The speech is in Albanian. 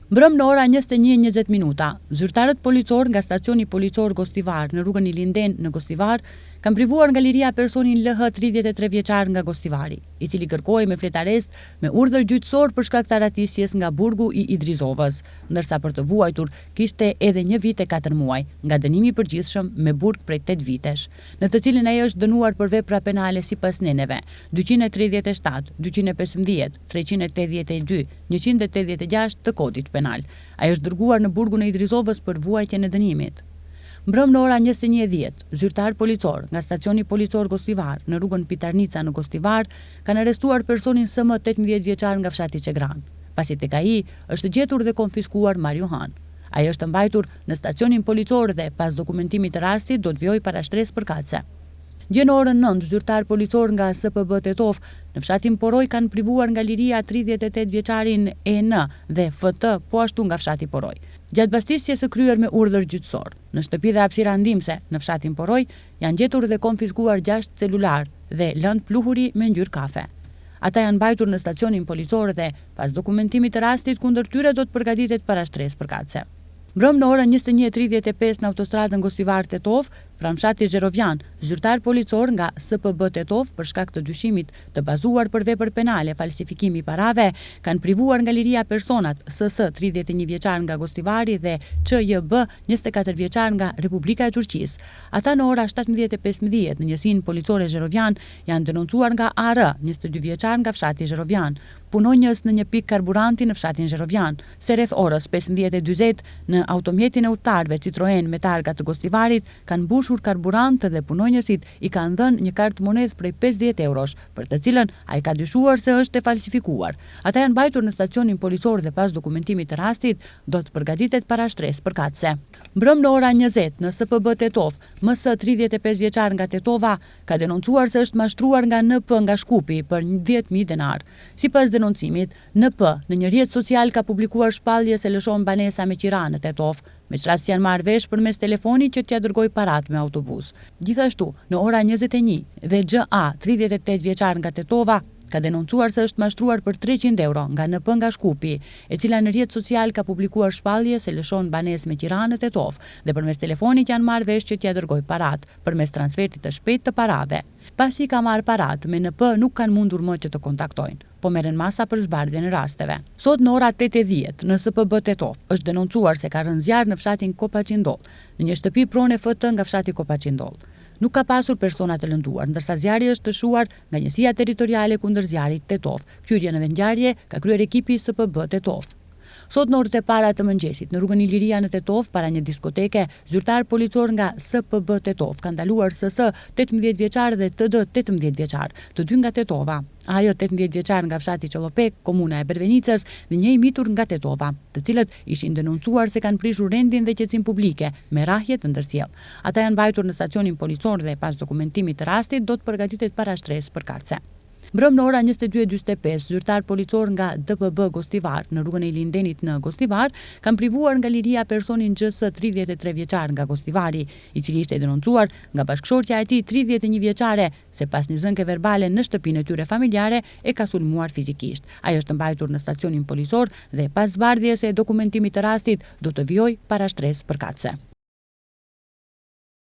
Mbrëm në ora 21:20, zyrtarët policor nga stacioni policor Gostivar në rrugën Ilinden në Gostivar kanë privuar nga liria personin LH 33 vjeçar nga Gostivari, i cili kërkoi me fletarest me urdhër gjyqësor për shkak të arratisjes nga burgu i Idrizovës, ndërsa për të vuajtur kishte edhe 1 vit e 4 muaj nga dënimi i përgjithshëm me burg prej 8 vitesh, në të cilin ai është dënuar për vepra penale sipas neneve 237, 215, 382, 186 të kodit penal. Ai është dërguar në burgun e Idrizovës për vuajtjen e dënimit. Mbrëm në ora 21:10, zyrtar policor nga stacioni policor Gostivar në rrugën Pitarnica në Gostivar kanë arrestuar personin SM 18 vjeçar nga fshati Qegran, pasi tek ai është gjetur dhe konfiskuar marijuan. Ai është mbajtur në stacionin policor dhe pas dokumentimit të rastit do të vijojë para shtresë përkatëse. Dje në orën 9, zyrtar policor nga SPB Tetov në fshatin Poroj kanë privuar nga liria 38 vjeçarin EN dhe FT, po ashtu nga fshati Poroj, gjatë bastisjes së kryer me urdhër gjyqësor. Në shtëpi dhe hapësira ndimse në fshatin Poroj janë gjetur dhe konfiskuar 6 celular dhe lëndë pluhuri me ngjyrë kafe. Ata janë mbajtur në stacionin policor dhe pas dokumentimit të rastit kundër tyre do të përgatitet para shtresë përkatëse. Mbrëm në orën 21:35 në autostradën Gostivar Tetov, pranë fshatit Zherovian, zyrtar policor nga SPB Tetov për shkak të dyshimit të bazuar për vepër penale falsifikimi i parave, kanë privuar nga liria personat SS 31 vjeçar nga Gostivari dhe ÇJB 24 vjeçar nga Republika e Turqisë. Ata në ora 17:15 në njësinë policore Zherovian janë denoncuar nga AR 22 vjeçar nga fshati Zherovian, punonjës në një pikë karburanti në fshatin Zherovian, se rreth orës 15:40 në automjetin e udhëtarëve Citroen me targa të Gostivarit kanë mbushur karburant dhe punonjësit i kanë dhënë një kartë monedhë prej 50 eurosh, për të cilën ai ka dyshuar se është e falsifikuar. Ata janë mbajtur në stacionin policor dhe pas dokumentimit të rastit do të përgatitet para shtresë përkatëse. Mbrëm në ora 20 në SPB Tetov, MS 35 vjeçar nga Tetova ka denoncuar se është mashtruar nga NP nga Shkupi për 10.000 denar. Sipas denoncimit, NP në një rrjet social ka publikuar shpallje se lëshon banesa me qira në Tetov, me çrast janë marrë vesh përmes telefonit që t'ia dërgoj parat me autobus. Gjithashtu, në ora 21 dhe XA 38 vjeçar nga Tetova ka denoncuar se është mashtruar për 300 euro nga NP nga Shkupi, e cila në rrjet social ka publikuar shpallje se lëshon banesë me qira në Tetov dhe përmes telefonit janë marrë vesh që t'ia dërgoj parat përmes transfertit të shpejtë të parave. Pasi ka marrë parat me NP nuk kanë mundur më që të kontaktojnë, po merren masa për zbardhjen e rasteve. Sot në ora 8:10 në SPB Tetov është denoncuar se ka rënë zjarr në fshatin Kopaqindoll, në një shtëpi pronë FT nga fshati Kopaqindoll. Nuk ka pasur persona të lënduar, ndërsa zjarri është të shuar nga njësia territoriale kundër zjarrit Tetov. Hyrjen në vendngjarje ka kryer ekipi i SPB Tetov. Sot në orët e para të mëngjesit, në rrugën Iliria në Tetov, para një diskoteke, zyrtar policor nga SPB Tetov ka ndaluar SS 18 vjeçar dhe TD 18 vjeçar, të dy nga Tetova. Ajo 18 vjeçar nga fshati Qellopek, komuna e Bervenicës, dhe një i mitur nga Tetova, të cilët ishin denoncuar se kanë prishur rendin dhe qetësinë publike me rrahje të ndërsjellë. Ata janë mbajtur në stacionin policor dhe pas dokumentimit të rastit do të përgatitet para shtresë përkatëse. Mbrëm në ora 22:45, zyrtar policor nga DPB Gostivar në rrugën e Ilindenit në Gostivar kanë privuar nga liria personin GS 33 vjeçar nga Gostivari, i cili ishte denoncuar nga bashkëshortja e tij 31 vjeçare se pas një zënke verbale në shtëpinë e tyre familjare e ka sulmuar fizikisht. Ai është mbajtur në stacionin policor dhe pas zbardhjes së dokumentimit të rastit do të vijojë para shtresë përkatëse.